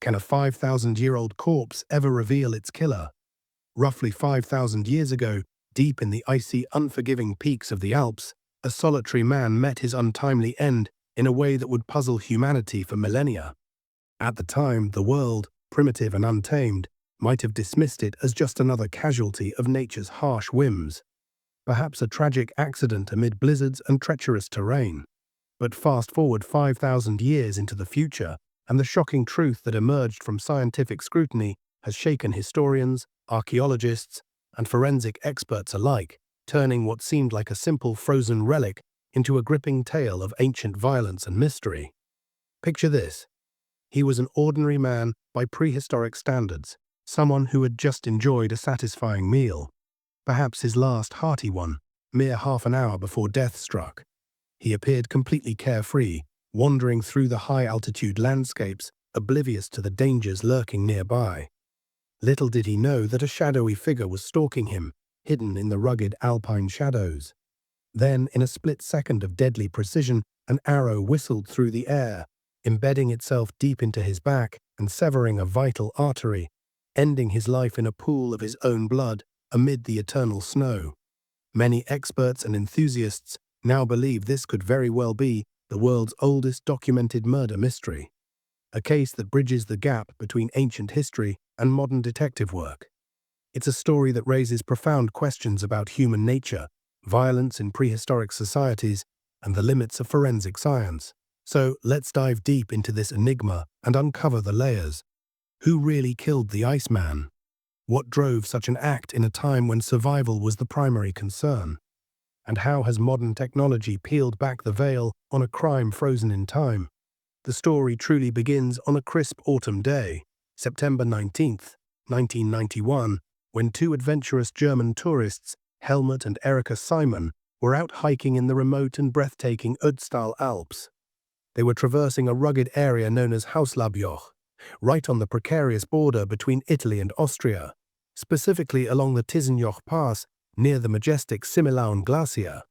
Can a 5,000-year-old corpse ever reveal its killer? Roughly 5,000 years ago, deep in the icy, unforgiving peaks of the Alps, a solitary man met his untimely end in a way that would puzzle humanity for millennia. At the time, the world, primitive and untamed, might have dismissed it as just another casualty of nature's harsh whims. Perhaps a tragic accident amid blizzards and treacherous terrain. But fast forward 5,000 years into the future, and the shocking truth that emerged from scientific scrutiny has shaken historians, archaeologists, and forensic experts alike, turning what seemed like a simple frozen relic into a gripping tale of ancient violence and mystery. Picture this. He was an ordinary man by prehistoric standards, someone who had just enjoyed a satisfying meal, perhaps his last hearty one, mere half an hour before death struck. He appeared completely carefree, wandering through the high-altitude landscapes, oblivious to the dangers lurking nearby. Little did he know that a shadowy figure was stalking him, hidden in the rugged alpine shadows. Then, in a split second of deadly precision, an arrow whistled through the air, embedding itself deep into his back and severing a vital artery, ending his life in a pool of his own blood amid the eternal snow. Many experts and enthusiasts now believe this could very well be the world's oldest documented murder mystery, a case that bridges the gap between ancient history and modern detective work. It's a story that raises profound questions about human nature, violence in prehistoric societies, and the limits of forensic science. So let's dive deep into this enigma and uncover the layers. Who really killed the Iceman? What drove such an act in a time when survival was the primary concern? And how has modern technology peeled back the veil on a crime frozen in time? The story truly begins on a crisp autumn day, September 19th, 1991, when two adventurous German tourists, Helmut and Erika Simon, were out hiking in the remote and breathtaking Ötztal Alps. They were traversing a rugged area known as Hauslabjoch, right on the precarious border between Italy and Austria, specifically along the Tisenjoch Pass near the majestic Similaun Glacier.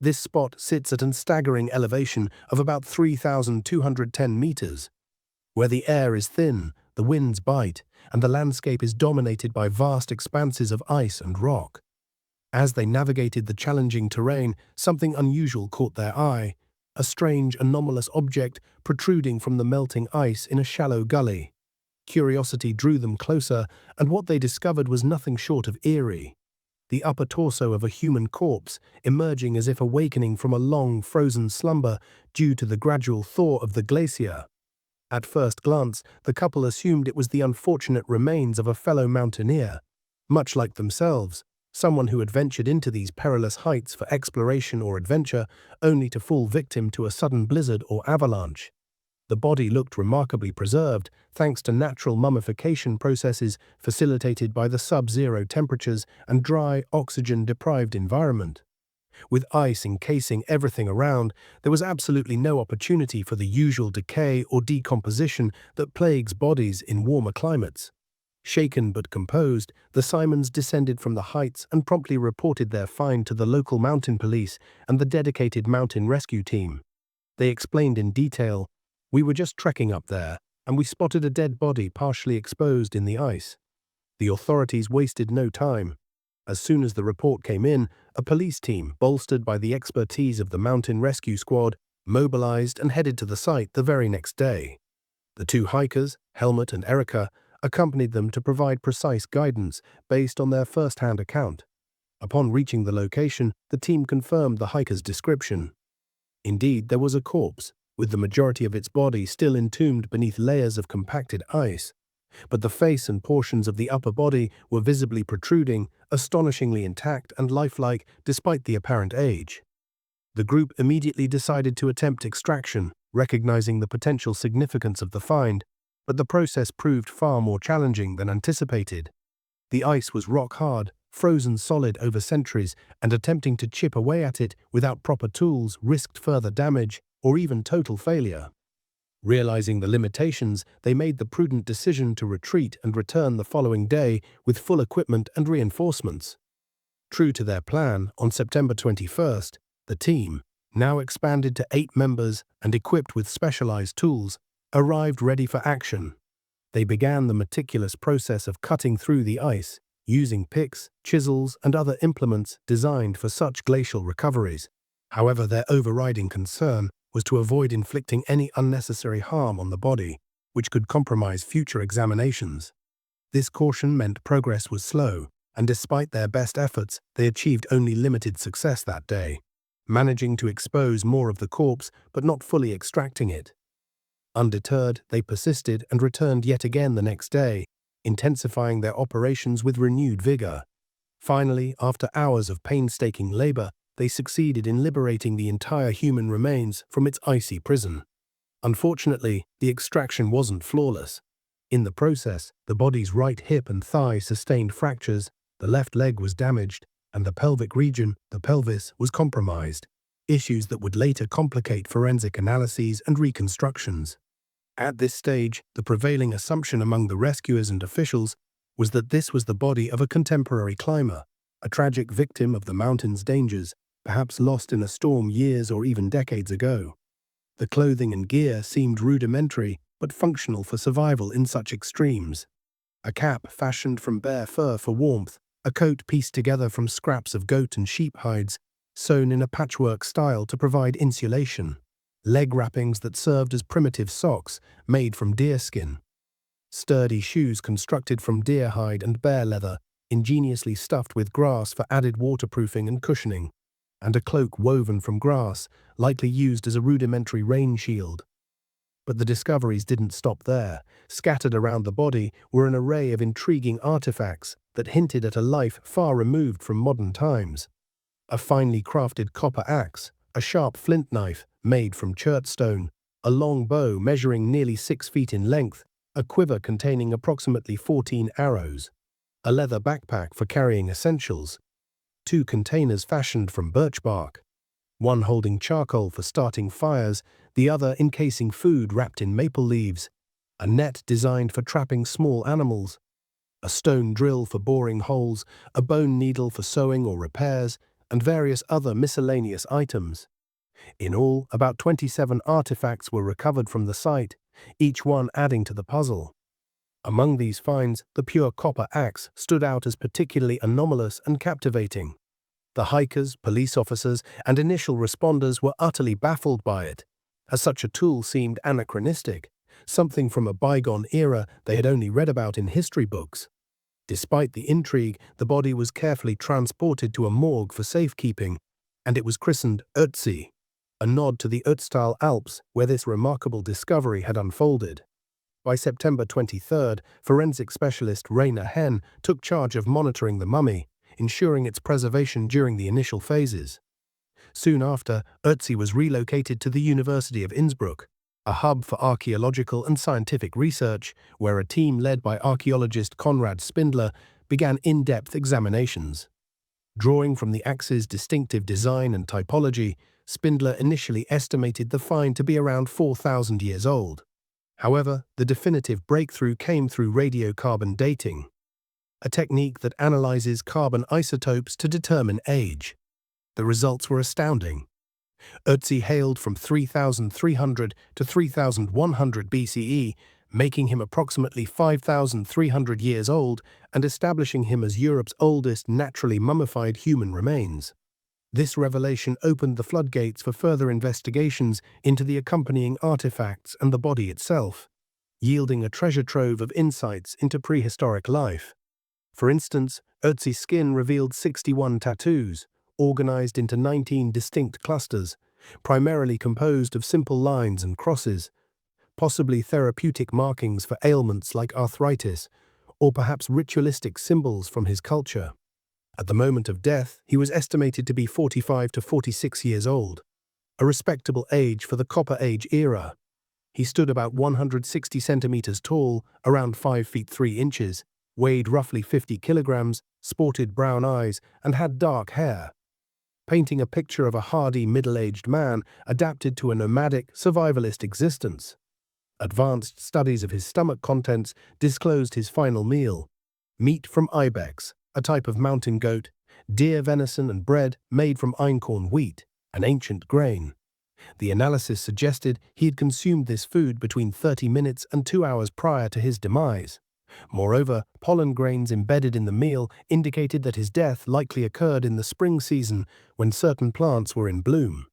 This spot sits at a staggering elevation of about 3,210 meters. Where the air is thin, the winds bite, and the landscape is dominated by vast expanses of ice and rock. As they navigated the challenging terrain, something unusual caught their eye, a strange, anomalous object protruding from the melting ice in a shallow gully. Curiosity drew them closer, and what they discovered was nothing short of eerie. The upper torso of a human corpse, emerging as if awakening from a long, frozen slumber due to the gradual thaw of the glacier. At first glance, the couple assumed it was the unfortunate remains of a fellow mountaineer, much like themselves, someone who had ventured into these perilous heights for exploration or adventure, only to fall victim to a sudden blizzard or avalanche. The body looked remarkably preserved, thanks to natural mummification processes facilitated by the sub-zero temperatures and dry, oxygen-deprived environment. With ice encasing everything around, there was absolutely no opportunity for the usual decay or decomposition that plagues bodies in warmer climates. Shaken but composed, the Simons descended from the heights and promptly reported their find to the local mountain police and the dedicated mountain rescue team. They explained in detail, "We were just trekking up there, and we spotted a dead body partially exposed in the ice." The authorities wasted no time. As soon as the report came in, a police team, bolstered by the expertise of the mountain rescue squad, mobilized and headed to the site the very next day. The two hikers, Helmut and Erika, accompanied them to provide precise guidance based on their first-hand account. Upon reaching the location, the team confirmed the hiker's description. Indeed, there was a corpse, with the majority of its body still entombed beneath layers of compacted ice. But the face and portions of the upper body were visibly protruding, astonishingly intact and lifelike despite the apparent age. The group immediately decided to attempt extraction, recognizing the potential significance of the find, but the process proved far more challenging than anticipated. The ice was rock-hard, frozen solid over centuries, and attempting to chip away at it without proper tools risked further damage or even total failure. Realizing the limitations, they made the prudent decision to retreat and return the following day with full equipment and reinforcements. True to their plan, on September 21st, the team, now expanded to 8 members and equipped with specialized tools, arrived ready for action. They began the meticulous process of cutting through the ice, using picks, chisels, and other implements designed for such glacial recoveries. However, their overriding concern was to avoid inflicting any unnecessary harm on the body, which could compromise future examinations. This caution meant progress was slow, and despite their best efforts, they achieved only limited success that day, managing to expose more of the corpse but not fully extracting it. Undeterred, they persisted and returned yet again the next day, intensifying their operations with renewed vigor. Finally, after hours of painstaking labor, they succeeded in liberating the entire human remains from its icy prison. Unfortunately, the extraction wasn't flawless. In the process, the body's right hip and thigh sustained fractures, the left leg was damaged, and the pelvic region, the pelvis, was compromised, issues that would later complicate forensic analyses and reconstructions. At this stage, the prevailing assumption among the rescuers and officials was that this was the body of a contemporary climber, a tragic victim of the mountain's dangers, perhaps lost in a storm years or even decades ago. The clothing and gear seemed rudimentary but functional for survival in such extremes. A cap fashioned from bear fur for warmth, a coat pieced together from scraps of goat and sheep hides, sewn in a patchwork style to provide insulation, leg wrappings that served as primitive socks made from deerskin, sturdy shoes constructed from deer hide and bear leather, ingeniously stuffed with grass for added waterproofing and cushioning, and a cloak woven from grass, likely used as a rudimentary rain shield. But the discoveries didn't stop there. Scattered around the body were an array of intriguing artifacts that hinted at a life far removed from modern times. A finely crafted copper axe, a sharp flint knife made from chert stone, a long bow measuring nearly 6 feet in length, a quiver containing approximately 14 arrows, a leather backpack for carrying essentials, 2 containers fashioned from birch bark, one holding charcoal for starting fires, the other encasing food wrapped in maple leaves, a net designed for trapping small animals, a stone drill for boring holes, a bone needle for sewing or repairs, and various other miscellaneous items. In all, about 27 artifacts were recovered from the site, each one adding to the puzzle. Among these finds, the pure copper axe stood out as particularly anomalous and captivating. The hikers, police officers, and initial responders were utterly baffled by it, as such a tool seemed anachronistic, something from a bygone era they had only read about in history books. Despite the intrigue, the body was carefully transported to a morgue for safekeeping, and it was christened Ötzi, a nod to the Ötztal Alps where this remarkable discovery had unfolded. By September 23, forensic specialist Rainer Henn took charge of monitoring the mummy, ensuring its preservation during the initial phases. Soon after, Ötzi was relocated to the University of Innsbruck, a hub for archaeological and scientific research, where a team led by archaeologist Konrad Spindler began in-depth examinations. Drawing from the axe's distinctive design and typology, Spindler initially estimated the find to be around 4,000 years old. However, the definitive breakthrough came through radiocarbon dating, a technique that analyzes carbon isotopes to determine age. The results were astounding. Ötzi hailed from 3,300 to 3,100 BCE, making him approximately 5,300 years old and establishing him as Europe's oldest naturally mummified human remains. This revelation opened the floodgates for further investigations into the accompanying artifacts and the body itself, yielding a treasure trove of insights into prehistoric life. For instance, Ötzi's skin revealed 61 tattoos, organized into 19 distinct clusters, primarily composed of simple lines and crosses, possibly therapeutic markings for ailments like arthritis, or perhaps ritualistic symbols from his culture. At the moment of death, he was estimated to be 45 to 46 years old, a respectable age for the Copper Age era. He stood about 160 centimeters tall, around 5 feet 3 inches, weighed roughly 50 kilograms, sported brown eyes, and had dark hair, painting a picture of a hardy middle-aged man adapted to a nomadic, survivalist existence. Advanced studies of his stomach contents disclosed his final meal: meat from ibex, a type of mountain goat, deer venison and bread made from einkorn wheat, an ancient grain. The analysis suggested he had consumed this food between 30 minutes and 2 hours prior to his demise. Moreover, pollen grains embedded in the meal indicated that his death likely occurred in the spring season when certain plants were in bloom.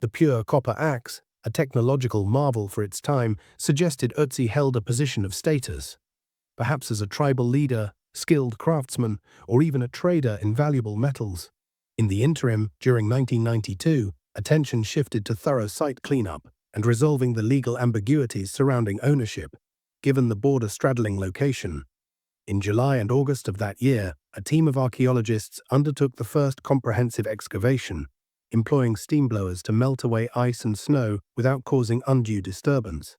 The pure copper axe, a technological marvel for its time, suggested Ötzi held a position of status. Perhaps as a tribal leader, skilled craftsman, or even a trader in valuable metals. In the interim, during 1992, attention shifted to thorough site cleanup and resolving the legal ambiguities surrounding ownership, given the border-straddling location. In July and August of that year, a team of archaeologists undertook the first comprehensive excavation, employing steam blowers to melt away ice and snow without causing undue disturbance.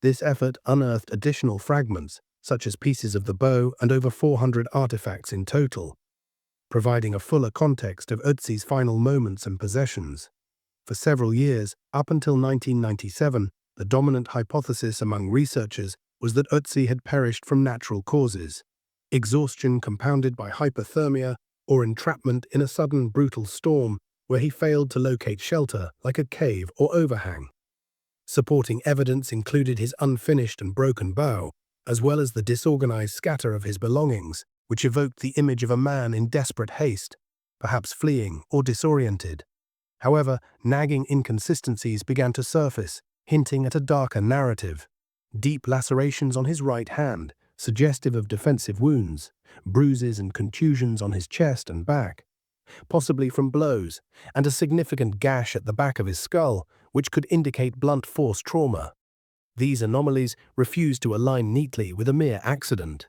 This effort unearthed additional fragments, such as pieces of the bow and over 400 artifacts in total, providing a fuller context of Ötzi's final moments and possessions. For several years, up until 1997, the dominant hypothesis among researchers was that Ötzi had perished from natural causes, exhaustion compounded by hypothermia or entrapment in a sudden brutal storm where he failed to locate shelter like a cave or overhang. Supporting evidence included his unfinished and broken bow, as well as the disorganized scatter of his belongings, which evoked the image of a man in desperate haste, perhaps fleeing or disoriented. However, nagging inconsistencies began to surface, hinting at a darker narrative. Deep lacerations on his right hand, suggestive of defensive wounds, bruises and contusions on his chest and back, possibly from blows, and a significant gash at the back of his skull, which could indicate blunt force trauma. These anomalies refused to align neatly with a mere accident.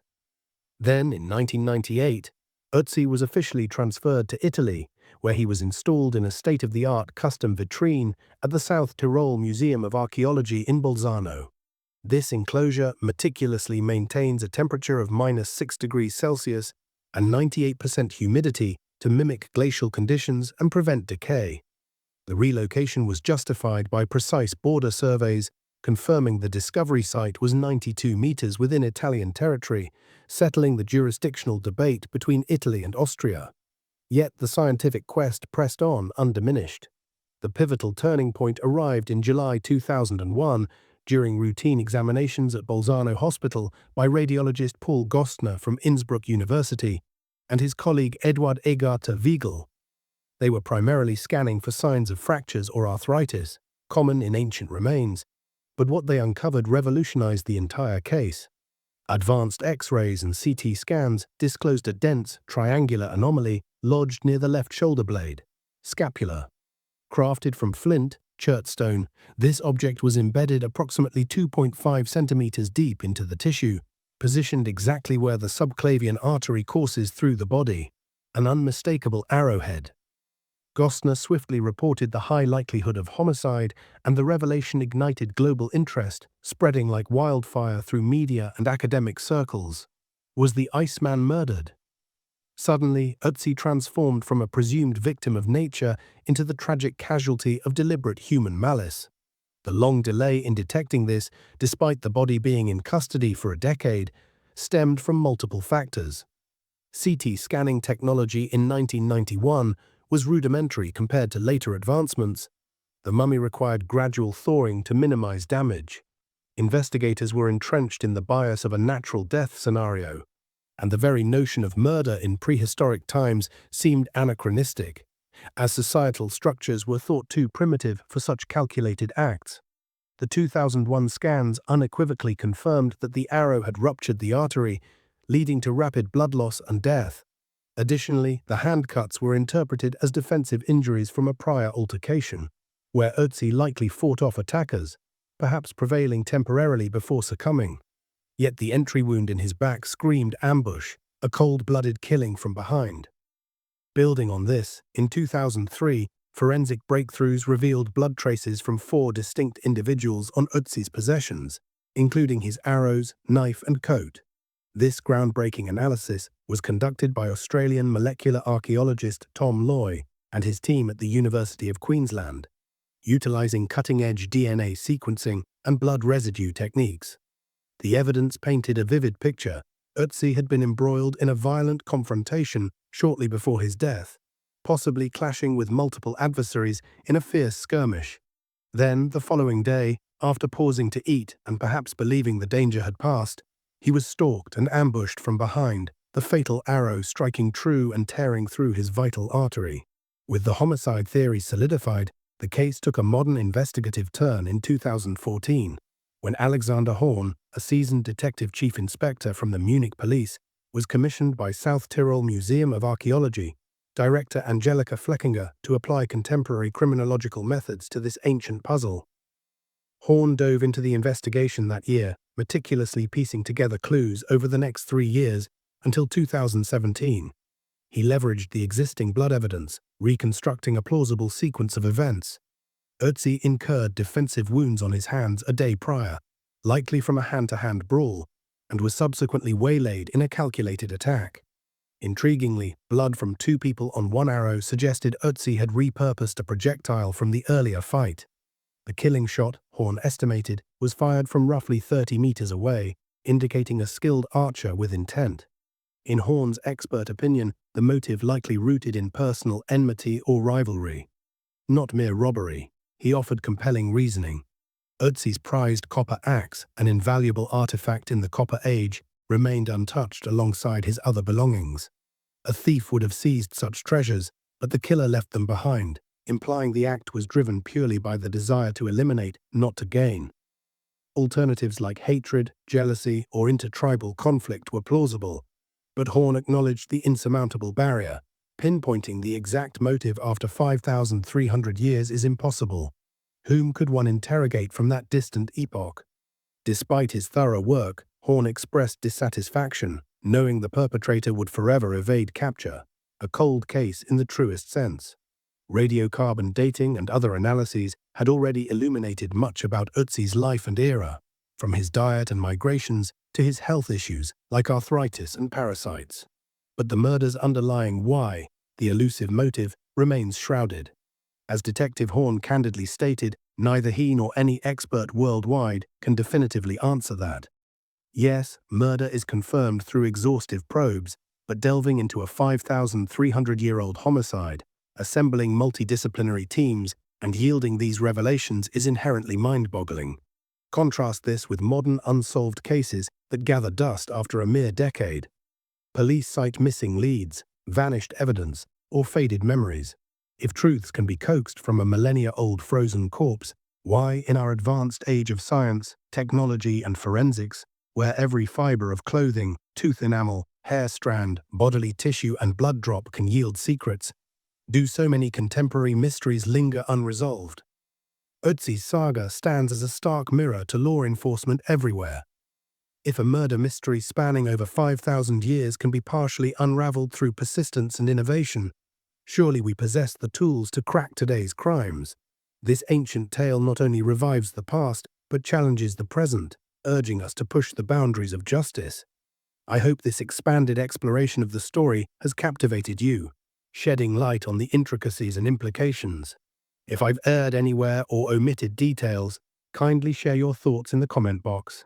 Then, in 1998, Ötzi was officially transferred to Italy, where he was installed in a state-of-the-art custom vitrine at the South Tyrol Museum of Archaeology in Bolzano. This enclosure meticulously maintains a temperature of -6 degrees Celsius and 98% humidity to mimic glacial conditions and prevent decay. The relocation was justified by precise border surveys, confirming the discovery site was 92 meters within Italian territory, settling the jurisdictional debate between Italy and Austria. Yet the scientific quest pressed on undiminished. The pivotal turning point arrived in July 2001 during routine examinations at Bolzano Hospital by radiologist Paul Gostner from Innsbruck University and his colleague Eduard Egarte Wiegel. They were primarily scanning for signs of fractures or arthritis, common in ancient remains, but what they uncovered revolutionized the entire case. Advanced X-rays and CT scans disclosed a dense, triangular anomaly lodged near the left shoulder blade, scapula. Crafted from flint, chertstone, this object was embedded approximately 2.5 centimeters deep into the tissue, positioned exactly where the subclavian artery courses through the body, an unmistakable arrowhead. Gostner swiftly reported the high likelihood of homicide, and the revelation ignited global interest, spreading like wildfire through media and academic circles. Was the Iceman murdered? Suddenly, Ötzi transformed from a presumed victim of nature into the tragic casualty of deliberate human malice. The long delay in detecting this, despite the body being in custody for a decade, stemmed from multiple factors. CT scanning technology in 1991 was rudimentary compared to later advancements. The mummy required gradual thawing to minimize damage. Investigators were entrenched in the bias of a natural death scenario, and the very notion of murder in prehistoric times seemed anachronistic, as societal structures were thought too primitive for such calculated acts. The 2001 scans unequivocally confirmed that the arrow had ruptured the artery, leading to rapid blood loss and death. Additionally, the hand cuts were interpreted as defensive injuries from a prior altercation, where Ötzi likely fought off attackers, perhaps prevailing temporarily before succumbing. Yet the entry wound in his back screamed ambush, a cold-blooded killing from behind. Building on this, in 2003, forensic breakthroughs revealed blood traces from 4 distinct individuals on Ötzi's possessions, including his arrows, knife, and coat. This groundbreaking analysis was conducted by Australian molecular archaeologist Tom Loy and his team at the University of Queensland, utilizing cutting-edge DNA sequencing and blood residue techniques. The evidence painted a vivid picture. Ötzi had been embroiled in a violent confrontation shortly before his death, possibly clashing with multiple adversaries in a fierce skirmish. Then, the following day, after pausing to eat and perhaps believing the danger had passed, he was stalked and ambushed from behind, the fatal arrow striking true and tearing through his vital artery. With the homicide theory solidified, the case took a modern investigative turn in 2014, when Alexander Horn, a seasoned detective chief inspector from the Munich police, was commissioned by South Tyrol Museum of Archaeology director Angelika Fleckinger to apply contemporary criminological methods to this ancient puzzle. Horn dove into the investigation that year, meticulously piecing together clues over the next 3 years until 2017. He leveraged the existing blood evidence, reconstructing a plausible sequence of events. Ötzi incurred defensive wounds on his hands a day prior, likely from a hand-to-hand brawl, and was subsequently waylaid in a calculated attack. Intriguingly, blood from 2 people on 1 arrow suggested Ötzi had repurposed a projectile from the earlier fight. The killing shot, Horn estimated, was fired from roughly 30 meters away, indicating a skilled archer with intent. In Horn's expert opinion, the motive likely rooted in personal enmity or rivalry. Not mere robbery, he offered compelling reasoning. Ötzi's prized copper axe, an invaluable artifact in the Copper Age, remained untouched alongside his other belongings. A thief would have seized such treasures, but the killer left them behind, implying the act was driven purely by the desire to eliminate, not to gain. Alternatives like hatred, jealousy, or intertribal conflict were plausible, but Horn acknowledged the insurmountable barrier. Pinpointing the exact motive after 5,300 years is impossible. Whom could one interrogate from that distant epoch? Despite his thorough work, Horn expressed dissatisfaction, knowing the perpetrator would forever evade capture, a cold case in the truest sense. Radiocarbon dating and other analyses had already illuminated much about Ötzi's life and era, from his diet and migrations to his health issues like arthritis and parasites. But the murder's underlying why, the elusive motive, remains shrouded. As Detective Horn candidly stated, neither he nor any expert worldwide can definitively answer that. Yes, murder is confirmed through exhaustive probes, but delving into a 5,300-year-old homicide, assembling multidisciplinary teams, and yielding these revelations is inherently mind-boggling. Contrast this with modern unsolved cases that gather dust after a mere decade. Police cite missing leads, vanished evidence, or faded memories. If truths can be coaxed from a millennia-old frozen corpse, why, in our advanced age of science, technology, and forensics, where every fiber of clothing, tooth enamel, hair strand, bodily tissue, and blood drop can yield secrets, do so many contemporary mysteries linger unresolved? Ötzi's saga stands as a stark mirror to law enforcement everywhere. If a murder mystery spanning over 5,000 years can be partially unraveled through persistence and innovation, surely we possess the tools to crack today's crimes. This ancient tale not only revives the past, but challenges the present, urging us to push the boundaries of justice. I hope this expanded exploration of the story has captivated you, shedding light on the intricacies and implications. If I've erred anywhere or omitted details, kindly share your thoughts in the comment box.